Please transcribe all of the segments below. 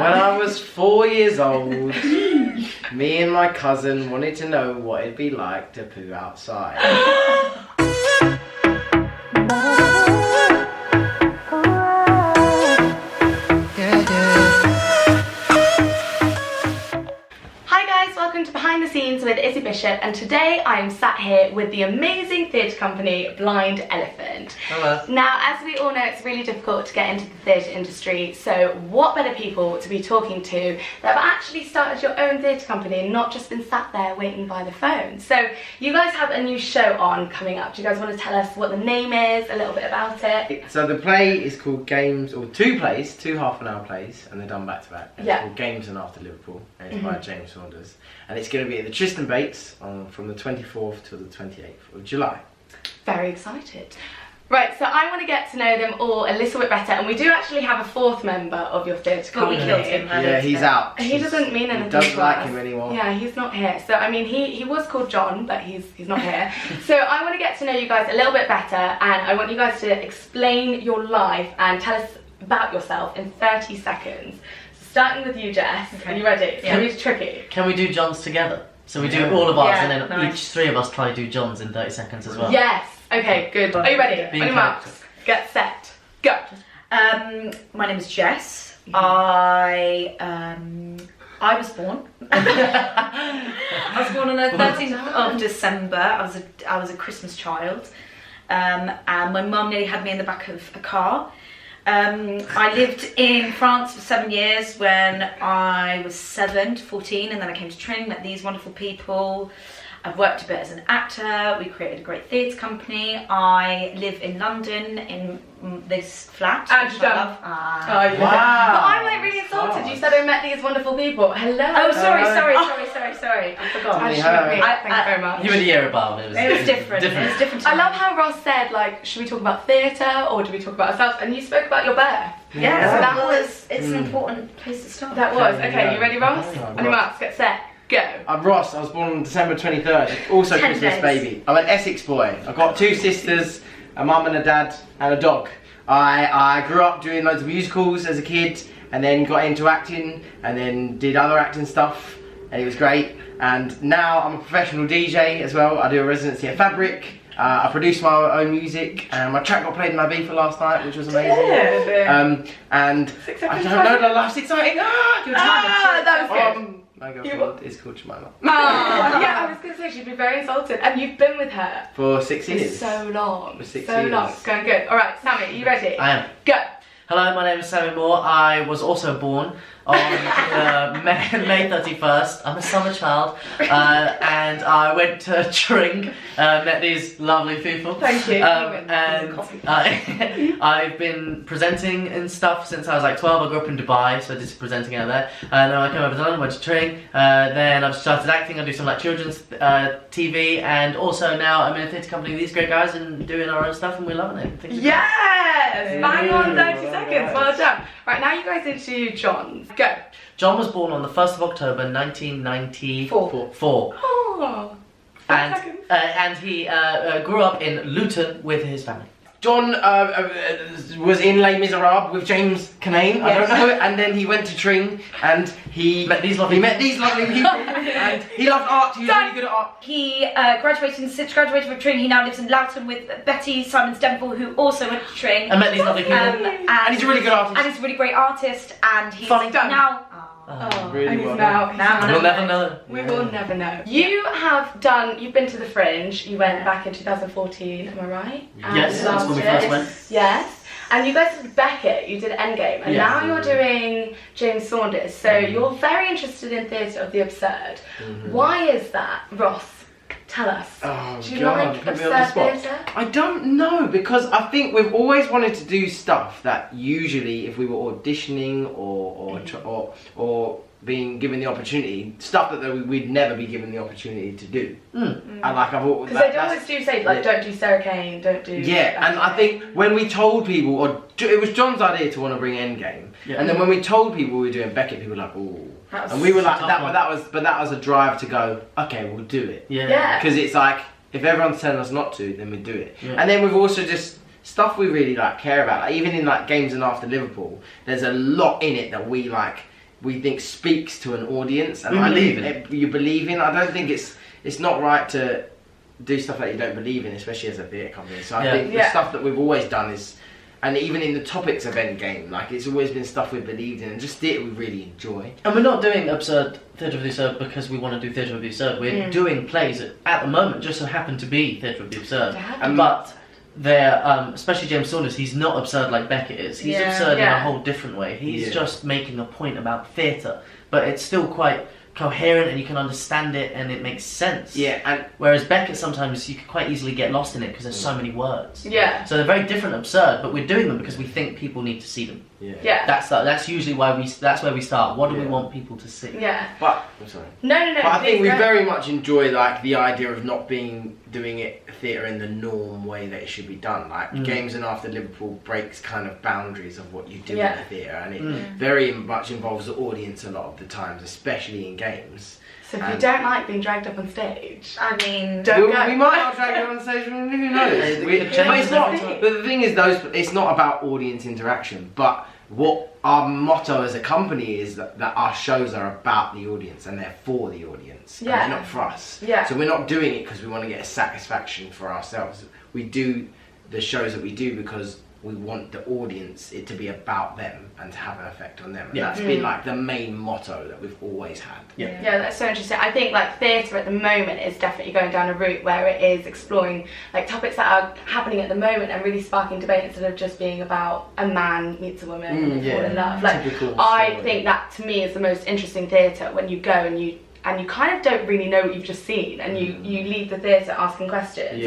When I was 4 years old, me and my cousin wanted to know what it'd be like to poo outside. Welcome to Behind the Scenes with Izzy Bishop, and today I am sat here with the amazing theatre company Blind Elephant. Hello. Now, as we all know, it's really difficult to get into the theatre industry, so what better people to be talking to that have actually started your own theatre company and not just been sat there waiting by the phone. So you guys have a new show on coming up. Do you guys want to tell us what the name is, a little bit about it? So the play is called Games, or two plays, two half-an-hour plays, and they're done back to back. It's called Games and After Liverpool, and it's by James Saunders. And it's going to be at the Tristan Bates from the 24th to the 28th of July. Very excited. Right, so I want to get to know them all a little bit better, and we do actually have a fourth member of your theatre company. We killed him. Yeah, he's out. He doesn't mean anything. He doesn't to like us. him anymore. Yeah, he's not here. So I mean, he was called John, but he's not here. So I want to get to know you guys a little bit better, and I want you guys to explain your life and tell us about yourself in 30 seconds. So starting with you, Jess. Okay. Are you ready? It's gonna be tricky. Can we do Johns together? So we do all of ours, and then nice. each three of us try to do Johns in 30 seconds as well. Yes. Okay. Good. Are you ready? On your marks. Get set. Go. My name is Jess. I was born. I was born on the 13th of December. I was a Christmas child, and my mum nearly had me in the back of a car. I lived in France for 7 years when I was 7 to 14, and then I came to Tring, met these wonderful people. I've worked a bit as an actor. We created a great theatre company. I live in London in this flat. And which I love. Oh, yeah. Wow. But I'm like really insulted. You said I met these wonderful people. Hello. Oh, sorry. I forgot. Thank you very much. You were the year above. It was different. It was different. I love how Ross said, like, should we talk about theatre or do we talk about ourselves? And you spoke about your birth. Yeah, so that was. It's an important place to start. That was. Okay, you ready, Ross? Okay, On your marks, get set, go. I'm Ross. I was born on December 23rd. Also 10 Christmas days. baby. I'm an Essex boy. I've got two sisters, a mum and a dad, and a dog. I grew up doing loads of musicals as a kid, and then got into acting, and then did other acting stuff, and it was great. And now I'm a professional DJ as well. I do a residency at Fabric. I produce my own music, and my track got played in Ibiza last night, which was amazing. Yeah. And I don't know, the life's exciting. That was good. My girlfriend is called Jemima. Yeah, I was going to say she'd be very insulted. And you've been with her For 6 for years. so long. For 6 so years. long. It's going good. All right, Sammy, are you ready? I am. Go. Hello, my name is Sammy Moore. I was also born on May 31st. I'm a summer child, and I went to Tring, met these lovely people. Thank you. And I've been presenting and stuff since I was like 12. I grew up in Dubai, so I did some presenting out there. And then I came over to London, went to Tring. Then I've started acting. I do some like children's TV, and also now I'm in a theatre company with these great guys and doing our own stuff, and we're loving it. Things are Yes! Bang on 30 Alright. seconds. Well done. Right, now you guys into John's. Go. John was born on the 1st of October 1994. Oh. 5 seconds. And he grew up in Luton with his family. John was in Les Miserables with James Canane, I don't know, and then he went to Tring, and he Met these lovely people, and he loved art. He was really good at art. He graduated from Tring. He now lives in Loughton with Betty Simons-Demple, who also went to Tring. And met these lovely people. And he's a really good artist. And he's a really great artist. And he's Funny. now. Really and he's well now. We'll never know. We will never know. You've been to the Fringe. You went back in 2014, am I right? Yes, And that's when we first went. Yes. And you guys did Beckett, you did Endgame, and now you're doing James Saunders. So you're very interested in theatre of the absurd. Why is that, Ross? Tell us. Oh, do you God, like put me on the absurd spot. theatre? I don't know, because I think we've always wanted to do stuff that usually, if we were auditioning or being given the opportunity, stuff that we'd never be given the opportunity to do. And like because they always do say, like, don't do Sarah Kane, don't do. Yeah, and I think when we told people, or it was John's idea to want to bring Endgame, and then when we told people we were doing Beckett, people were like, "Ooh," and we were like, that was a drive to go, okay, we'll do it. Yeah. Because it's like, if everyone's telling us not to, then we do it. Yeah. And then we've also just stuff we really like care about. Like, even in like Games and After Liverpool, there's a lot in it that we like. we think speaks to an audience, and We I believe think you believe in. I don't think it's not right to do stuff that you don't believe in, especially as a theatre company. So I think the stuff that we've always done is, and even in the topics of Endgame, like it's always been stuff we've believed in, and just theatre we really enjoy. And we're not doing absurd theatre of the absurd because we want to do theatre of the absurd. We're doing plays that at the moment just so happen to be theatre of the absurd. But they're, especially James Saunders, he's not absurd like Beckett is. He's absurd in a whole different way. He's just making a point about theatre, but it's still quite coherent and you can understand it and it makes sense. Yeah, and whereas Beckett, sometimes you can quite easily get lost in it because there's so many words. Yeah. So they're very different, absurd, but we're doing them because we think people need to see them. Yeah. That's usually why that's where we start. What do we want people to see? Yeah. But I'm sorry. No. But I think we very much enjoy like the idea of not doing it theatre in the norm way that it should be done. Like Games and After Liverpool breaks kind of boundaries of what you do in the theatre, and it very much involves the audience a lot of the times, especially in games. So if you don't like being dragged up on stage, I mean, don't go. We might not drag you on stage. Who knows? But it's not. But the thing is, it's not about audience interaction. But what our motto as a company is that our shows are about the audience and they're for the audience. Yeah. And they're not for us. Yeah. So we're not doing it because we want to get a satisfaction for ourselves. We do the shows that we do because we want the audience it to be about them and to have an effect on them. And that's been like the main motto that we've always had. Yeah, that's so interesting. I think like theatre at the moment is definitely going down a route where it is exploring like topics that are happening at the moment and really sparking debate instead of just being about a man meets a woman and they fall in love. Like I think that to me is the most interesting theatre, when you go and you kind of don't really know what you've just seen, and you leave the theatre asking questions.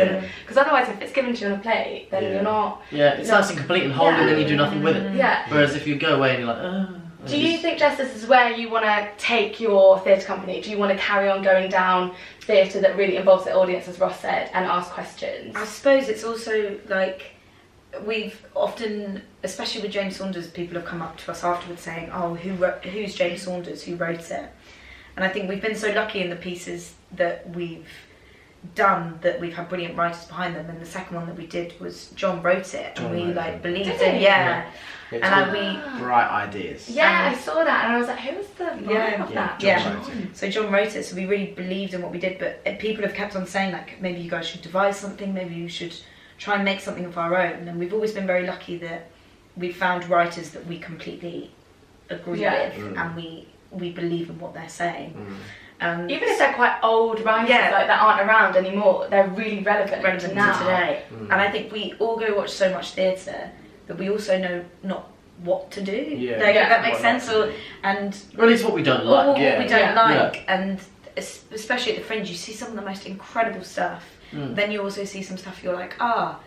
Because otherwise, if it's given to you on a plate, then you're not. Yeah, it's nice and complete and whole, and then you do nothing with it. Yeah. Whereas if you go away and you're like, oh. Do you think, Jess, this is where you want to take your theatre company? Do you want to carry on going down theatre that really involves the audience, as Ross said, and ask questions? I suppose it's also like we've often, especially with James Saunders, people have come up to us afterwards saying, "Oh, who's James Saunders? Who wrote it?" And I think we've been so lucky in the pieces that we've done that we've had brilliant writers behind them. And the second one that we did was John wrote it, and we like believed it. Yeah. And we bright ideas. Yeah, I saw that, and I was like, "Who was the writer of that?" So John wrote it, so we really believed in what we did. But people have kept on saying like, maybe you guys should devise something, maybe you should try and make something of our own. And we've always been very lucky that we found writers that we completely agree with, and we believe in what they're saying. Even if they're quite old writers like that aren't around anymore, they're really relevant to now. Today. And I think we all go watch so much theatre that we also know not what to do. If that makes sense. Or at least what we don't like. What we don't like. And especially at the Fringe, you see some of the most incredible stuff. Then you also see some stuff you're like, I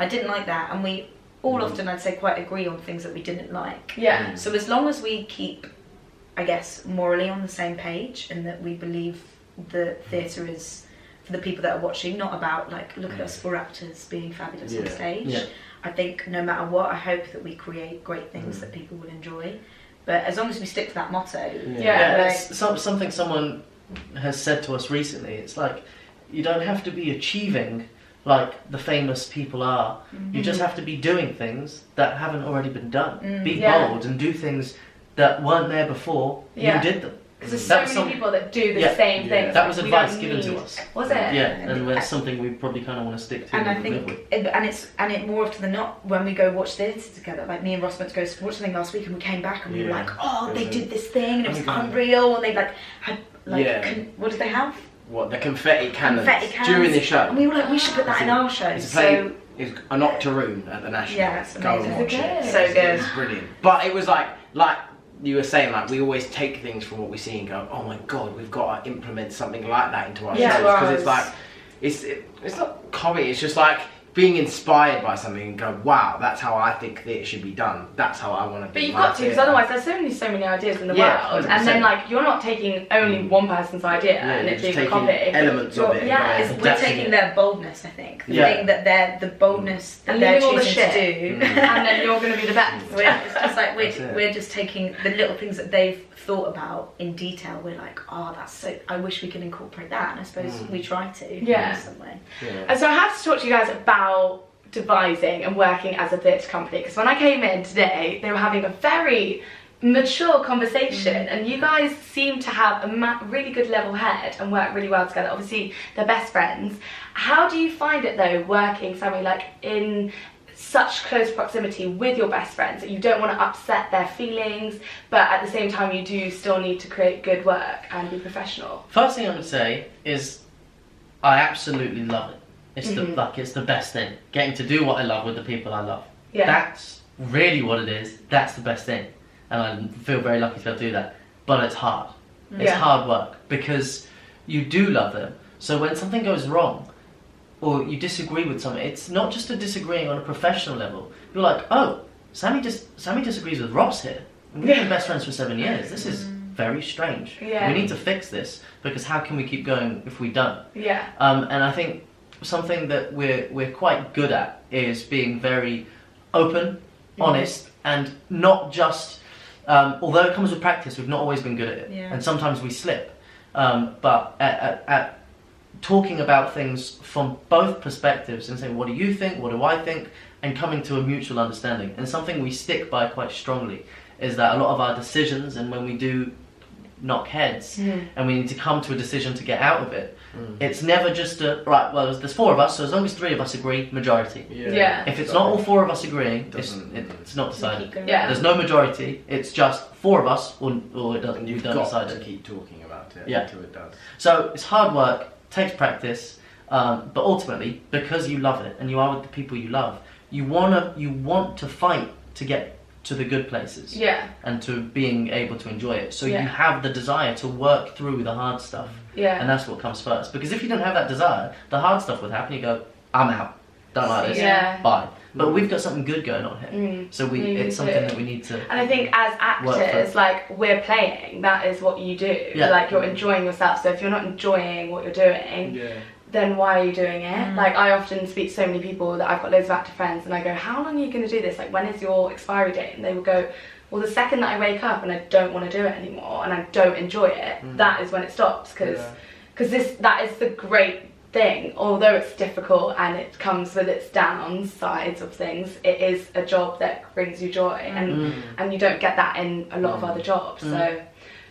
didn't like that. And we all often, I'd say, quite agree on things that we didn't like. So as long as we keep, I guess, morally on the same page, and that we believe the theatre is for the people that are watching, not about like, look at us four actors being fabulous on stage. I think no matter what, I hope that we create great things that people will enjoy. But as long as we stick to that motto. It's something someone has said to us recently. It's like, you don't have to be achieving like the famous people are. You just have to be doing things that haven't already been done. Be bold and do things that weren't there before you did them. Because there's so many people that do the same thing. That was advice given to us. Was it? Yeah, and it's something we probably kind of want to stick to. And I think, and more often than not, when we go watch theatre together, like me and Ross went to go watch something last week, and we came back and we were like, they did this thing, and it was unreal, and they like had like what did they have? What, the confetti cannons during the show. And we were like, we should put that in our show. It's an octoroon at the National. Yeah, it's go and watch it. So good. It's brilliant. But it was like you were saying, like we always take things from what we see and go, oh my god, we've got to implement something like that into our shows, because it's like it's not comedy. It's just like being inspired by something and go, wow, that's how I think theatre should be done. That's how I want to be. But you've got to, because otherwise there's so many ideas in the world, 100%. and then like you're not taking only one person's idea and it being a copy. Elements of it. We're taking their boldness, I think. The thing that they're the boldness that they're choosing to do, and then you're going to be the best. It's just like we're just taking the little things that they've thought about in detail. We're like, that's so. I wish we could incorporate that, and I suppose we try to. In some way. And so I have to talk to you guys about devising and working as a theatre company, because when I came in today, they were having a very mature conversation, and you guys seem to have a really good level head and work really well together. Obviously they're best friends. How do you find it though, working, Sammy, like in such close proximity with your best friends, that you don't want to upset their feelings, but at the same time you do still need to create good work and be professional? First thing I would say is I absolutely love it. It's it's the best thing. Getting to do what I love with the people I love. Yeah. That's really what it is. That's the best thing. And I feel very lucky to be able to do that. But it's hard. It's hard work because you do love them. So when something goes wrong or you disagree with something, it's not just a disagreeing on a professional level. You're like, oh, Sammy disagrees with Ross here. We've been best friends for 7 years. This is very strange. Yeah. We need to fix this because how can we keep going if we don't? Yeah. And I think something that we're quite good at is being very open, honest, and not just. Although it comes with practice, we've not always been good at it, and sometimes we slip. But at talking about things from both perspectives and saying, what do you think, what do I think, and coming to a mutual understanding. And something we stick by quite strongly is that a lot of our decisions, and when we do knock heads and we need to come to a decision to get out of it, it's never just right, well, there's 4 of us, so as long as 3 of us agree, majority. Yeah. If it's not all 4 of us agreeing, it's not decided. Yeah. There's no majority, it's just 4 of us or it doesn't. And you've don't got decide to it. keep talking about it until it does. So it's hard work, takes practice, but ultimately, because you love it and you are with the people you love, you want to fight to get to the good places, and to being able to enjoy it. So you have the desire to work through the hard stuff, and that's what comes first. Because if you don't have that desire, the hard stuff would happen. You go, I'm out, don't like this, bye. But we've got something good going on here, so it's something that we need to. And I think as actors, like we're playing, that is what you do. Like you're enjoying yourself. So if you're not enjoying what you're doing, then why are you doing it? Like I often speak to so many people that I've got loads of actor friends, and I go, how long are you going to do this? Like when is your expiry date? And they will go, well, the second that I wake up and I don't want to do it anymore and I don't enjoy it, that is when it stops. Because that is the great thing. Although it's difficult and it comes with its downsides of things, it is a job that brings you joy, and you don't get that in a lot of other jobs. So.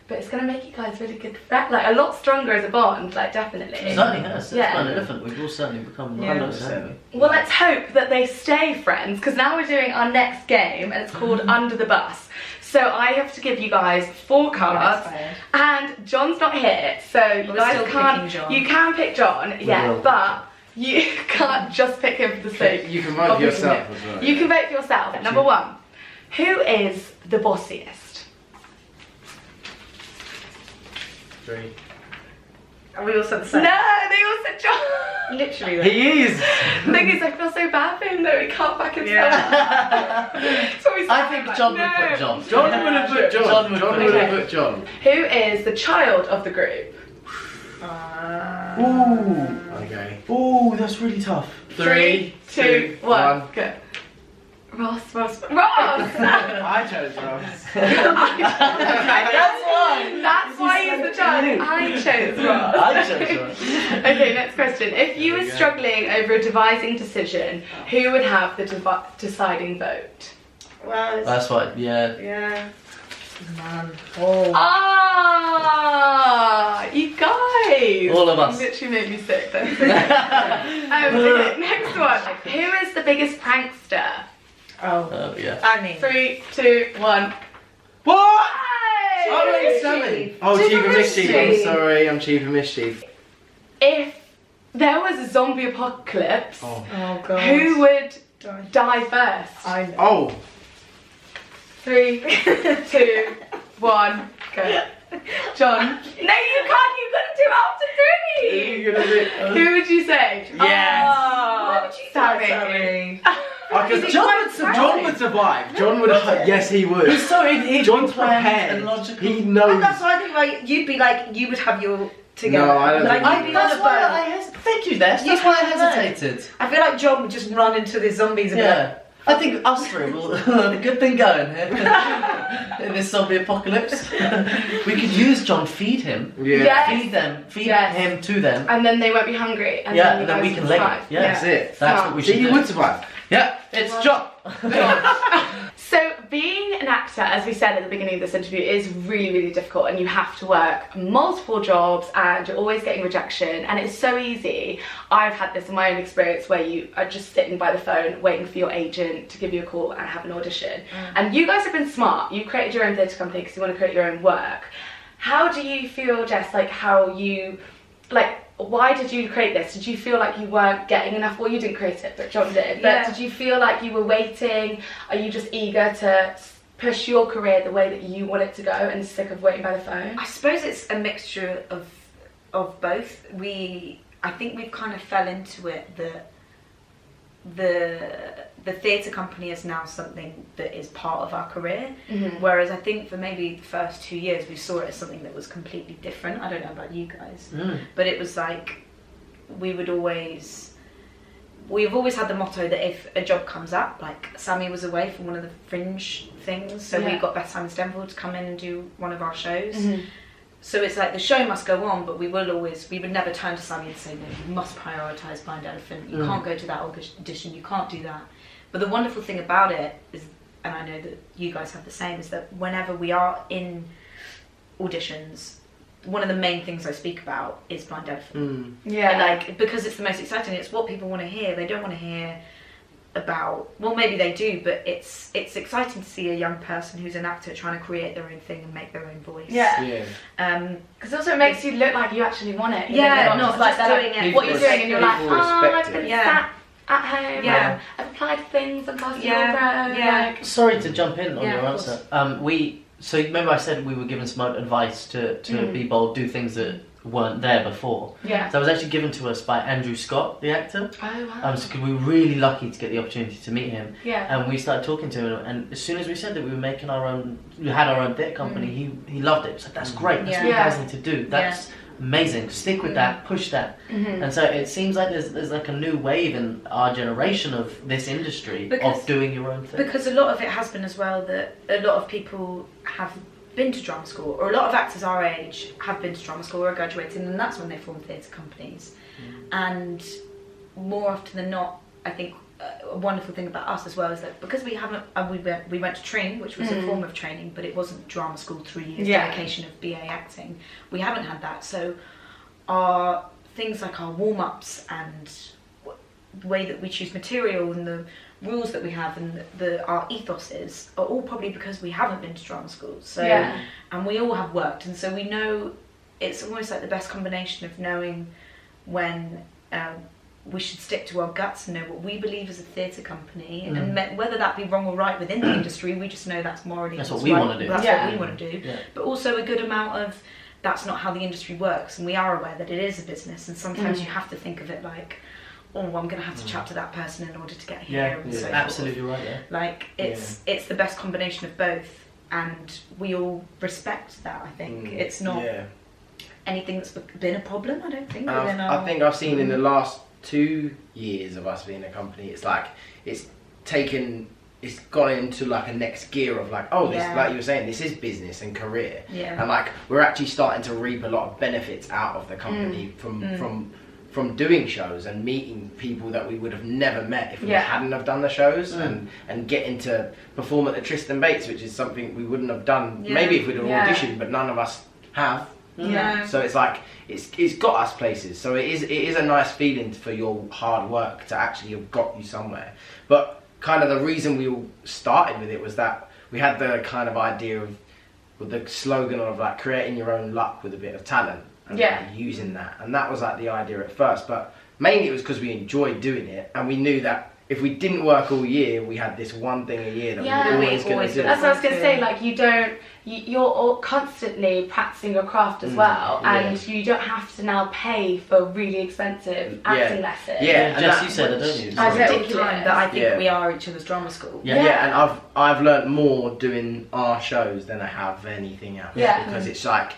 But it's going to make you guys really good friends, like a lot stronger as a bond, like definitely. It certainly has. It's kind of different. We've all certainly become close, haven't we? Well, let's hope that they stay friends, because now we're doing our next game, and it's called Under the Bus. So I have to give you guys 4 cards, and John's not here, so you guys can't. You can pick John, but you can't just pick him for the sake. You can vote for yourself as well. You can vote for yourself. Number 1, who is the bossiest? 3. Are we all said the same? No, they all said John. Literally. He is. The thing is, I feel so bad for him though. He can't back himself up. So he's I think John would put John. John would have put John. John would have put John. Who is the child of the group? Ooh. Okay. Ooh, that's really tough. 3, 2, 1, go. Ross. I chose Ross. That's why he's the child. I chose Ross. I chose Ross. Okay, next question. If you were struggling over a devising decision, who would have the deciding vote? Well, That's what, yeah. Man. You guys! All of us. You literally made me sick then. Okay, next one. Who is the biggest prankster? Oh, yeah. I mean. 3, 2, 1. What? Hey! Oh, wait, Sammy. Oh, Chief of Mischief. I'm sorry, I'm Chief of Mischief. If there was a zombie apocalypse, Oh god. who would die first? I know. Oh. 3, 2, 1, go. John. No, you can't. You got to do after 3. You're gonna do. Who would you say? Yes. Oh, Why would you Sammy. Sammy? Because John would survive. John would. Yes, he would. He's so he'd John's be planned prepared. and logical. He knows. And that's why I think like you'd be like you would have your together. No, I don't like, think you'd be That's on a why boat. I hesitated. Thank you, Des. That's why I hesitated. I feel like John would just run into the zombies and be like, Yeah. I think us 3 will have a good thing going here in this zombie apocalypse. We could use John, feed him, Yes. feed him to them. And then they won't be hungry. And Yeah, then, and then you we guys can leg survive. it. Yeah, That's it. That's what we should See, you do. would survive. Yeah, it's John. So being an actor, as we said at the beginning of this interview, is really, really difficult, and you have to work multiple jobs and you're always getting rejection, and it's so easy. I've had this in my own experience where you are just sitting by the phone waiting for your agent to give you a call and have an audition. And you guys have been smart. You created your own theatre company because you want to create your own work. How do you feel, Jess, like how you, like, why did you create this? Did you feel like you weren't getting enough? Well, you didn't create it, but John did. But did you feel like you were waiting? Are you just eager to push your career the way that you want it to go and sick of waiting by the phone? I suppose it's a mixture of both. I think we've kind of fell into it that the theatre company is now something that is part of our career, whereas I think for maybe the first 2 years we saw it as something that was completely different. I don't know about you guys, but it was like we've always had the motto that if a job comes up, like Sammy was away for one of the Fringe things, so we got Beth Simon Stenville to come in and do one of our shows. So it's like the show must go on, but we would never turn to Sammy and say, well, you must prioritise Blind Elephant, you can't go to that audition, you can't do that. But the wonderful thing about it is, and I know that you guys have the same, is that whenever we are in auditions, one of the main things I speak about is Blind Elephant. And like, because it's the most exciting, it's what people want to hear. They don't want to hear about, well, maybe they do, but it's exciting to see a young person who's an actor trying to create their own thing and make their own voice. Because also it makes you look like you actually want it. Not just like doing it. What you're doing, and you're like, I've been Yeah. sat at home. I've applied for things. I'm passing over. Sorry to jump in on Yeah, your of answer. So remember I said we were given some advice to be bold, do things that weren't there before. So that was actually given to us by Andrew Scott, the actor. Oh wow. So we were really lucky to get the opportunity to meet him. Yeah. And we started talking to him, and as soon as we said that we were making we had our own theatre company, he loved it. He was like, that's great, that's what you guys need to do. That's amazing. Stick with that, push that. And so it seems like there's like a new wave in our generation of this industry of doing your own thing. Because a lot of it has been as well that a lot of people have been to drama school, or a lot of actors our age have been to drama school or are graduating, and that's when they form theatre companies. And more often than not, I think a wonderful thing about us as well is that because we haven't, we went to train, which was a form of training, but it wasn't drama school 3 years dedication of BA acting. We haven't had that, so our things like our warm-ups and the way that we choose material and the rules that we have and our ethoses are all probably because we haven't been to drama school. So and we all have worked, and so we know it's almost like the best combination of knowing when we should stick to our guts and know what we believe as a theatre company, and whether that be wrong or right within the industry, we just know that's morally that's what we want to do. That's what we want to do. But also a good amount of that's not how the industry works, and we are aware that it is a business, and sometimes you have to think of it like, oh, I'm going to have to chat to that person in order to get here. And so absolutely right. Like it's the best combination of both, and we all respect that. I think it's not anything that's been a problem. I don't think. I think I've seen in the last 2 years of us being a company, it's like it's gone into like a next gear of like, oh, this, like you were saying, this is business and career, and like we're actually starting to reap a lot of benefits out of the company from doing shows and meeting people that we would have never met if we hadn't have done the shows, and getting to perform at the Tristan Bates, which is something we wouldn't have done maybe if we'd have auditioned, but none of us have. So it's like it's got us places. So it is a nice feeling for your hard work to actually have got you somewhere. But kind of the reason we all started with it was that we had the kind of idea of, with the slogan of like creating your own luck with a bit of talent. And like using that, and that was like the idea at first, but mainly it was because we enjoyed doing it, and we knew that if we didn't work all year, we had this one thing a year that we were always going to do. That's what I was going to say, like you're constantly practicing your craft as well, and you don't have to now pay for really expensive acting lessons. And Jess, you said it, don't you? It's ridiculous that I think we are each other's drama school. And I've learnt more doing our shows than I have anything else, because it's like,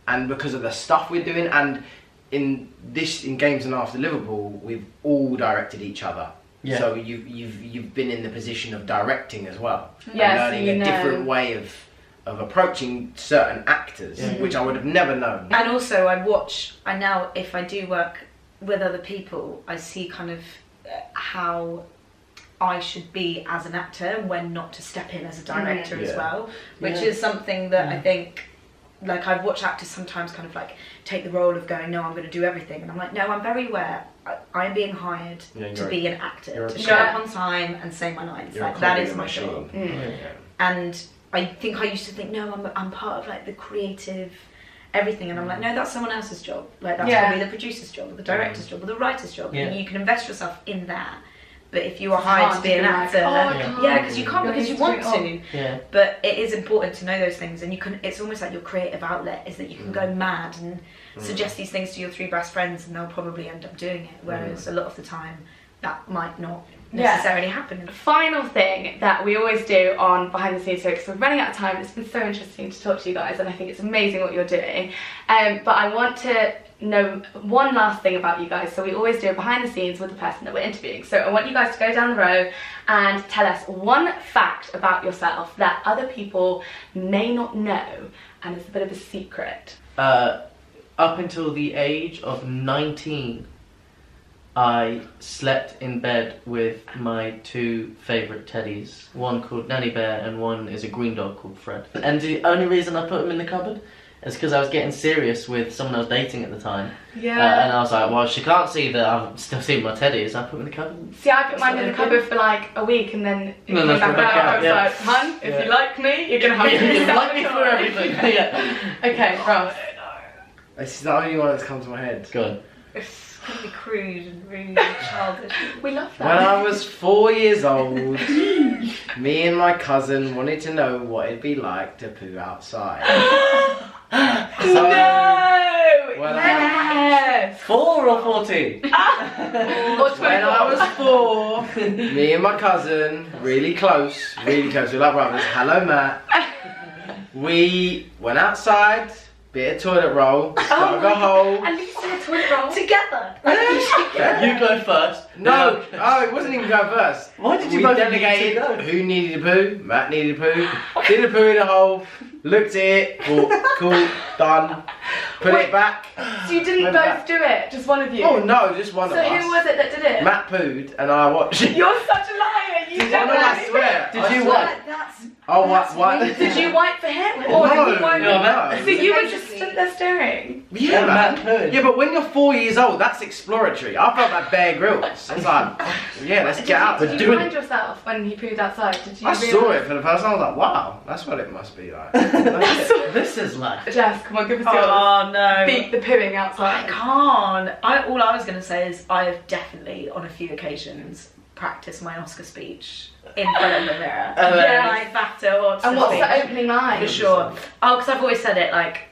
and because of the stuff we're doing, and in Games and After Liverpool, we've all directed each other. So you've been in the position of directing as well, and learning a different way of approaching certain actors, which I would have never known. And also, I now, if I do work with other people, I see kind of how I should be as an actor and when not to step in as a director as Yeah. well, which Yeah. is something that I think, like, I've watched actors sometimes kind of like take the role of going, no, I'm going to do everything, and I'm like, no, I'm very aware I am being hired to be an actor, to show up on time and say my lines. Like, that is my job. And I think I used to think, no, I'm part of like the creative everything, and I'm like, no, that's someone else's job. Like, that's probably the producer's job or the director's job or the writer's job. And you can invest yourself in that. But if you are hired to be an actor, because you can't, because you want to. Yeah. But it is important to know those things, and you can. It's almost like your creative outlet is that you can go mad and suggest these things to your three best friends, and they'll probably end up doing it. Whereas a lot of the time, that might not necessarily happen. Final thing that we always do on Behind the Scenes, because we're running out of time. It's been so interesting to talk to you guys, and I think it's amazing what you're doing. But I want to know one last thing about you guys. So we always do a behind the scenes with the person that we're interviewing. So I want you guys to go down the row and tell us one fact about yourself that other people may not know, and it's a bit of a secret. Up until the age of 19, I slept in bed with my two favourite teddies. One called Nanny Bear and one is a green dog called Fred. And the only reason I put them in the cupboard is because I was getting serious with someone I was dating at the time. Yeah. And I was like, well, she can't see that I'm still seeing my teddies, so I put them in the cupboard. See, I put mine in the cupboard for like a week, and then it came back out. I was like, hun, if you like me, you're gonna have to You like me for everything. Yeah. Okay, Ross. This is the only one that's come to my head. Go on. It's gonna be crude and really childish. We love When that. I was 4 years old, me and my cousin wanted to know what it'd be like to poo outside. No! Well, Yes! 4 or 14? Or 24. When I was 4, me and my cousin, really close, we're like brothers. Hello, Matt. We went outside, bit of toilet roll, dug a hole. At least in a toilet roll. Together. You go first. No, it wasn't even going first. Why did you we both delegated need to go? who needed a poo. Matt needed a poo. Did a poo in a hole. Looked at it. Thought, cool, done. Put it back. So you didn't Went both back. do it, just one of you? Oh no, just one of So us. who was it that did it? Matt pooed and I watched it. You're such a liar. You Oh don't no, I know. swear. Did I you swear. what? That's Oh, what? Did you wipe for him? Or No, did he wipe no. So you were just stood there staring? Yeah, Matt man. pooed. Yeah, but when you're 4 years old, that's exploratory. I felt like Bear Grylls. I was like, yeah, let's get out. Did you find yourself when he pooed outside? Did you I saw it for the first time. I was like, wow, that's what it must be like. This is like. Jess, come on, give us yours. oh no. Beat the pooing I outside. can't. All I was going to say is I have definitely, on a few occasions, practiced my Oscar speech in front of the mirror. Yeah. My BAFTA or And what's speech. the opening line? For sure. Oh, because I've always said it like,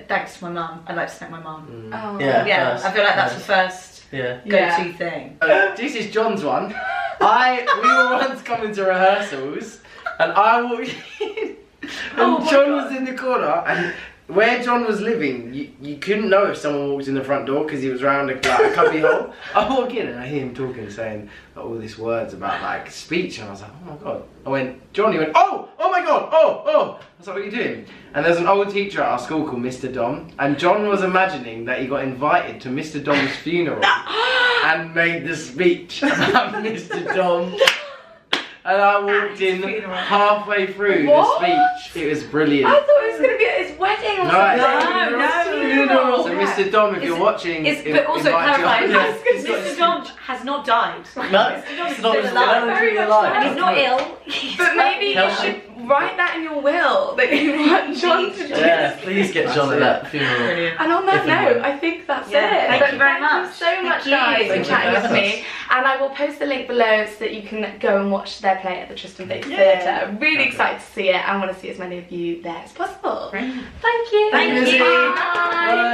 thanks to my mum. I'd like to thank my mum. Oh. Yeah. I feel like that's the first Yeah. go-to thing. This is John's one. We were once coming to rehearsals, and I walked in, and John was in the corner, and where John was living, you couldn't know if someone walked in the front door because he was round a cubby hole. I walk in and I hear him talking, saying all these words about like speech, and I was like, oh my god. I went, John. He went, oh my god, oh. I was like, what are you doing? And there's an old teacher at our school called Mr. Dom, and John was imagining that he got invited to Mr. Dom's funeral and made the speech about Mr. Dom. And I walked in halfway through What? the speech. It was brilliant. I thought it was going to be at his wedding or No, something. it's funeral. So Mr. Dom, if you're watching, But also clarify, invite you. Mr. Dom has not died. No, Mr. Dom is still still alive. very alive. And he's not ill. But maybe you Healthy. should write that in your will, that you want John to do. Yeah, please get John at that funeral. Brilliant. And on that If and note, when. I think that's Yeah, it. thank But you very much. Thank you so much, Thank you. guys, for Thank you chatting for with having me. And I will post the link below so that you can go and watch their play at the Tristan Bates Theatre. Really excited to see it. I want to see as many of you there as possible. Great. Thank you. Thank you. Bye. Bye.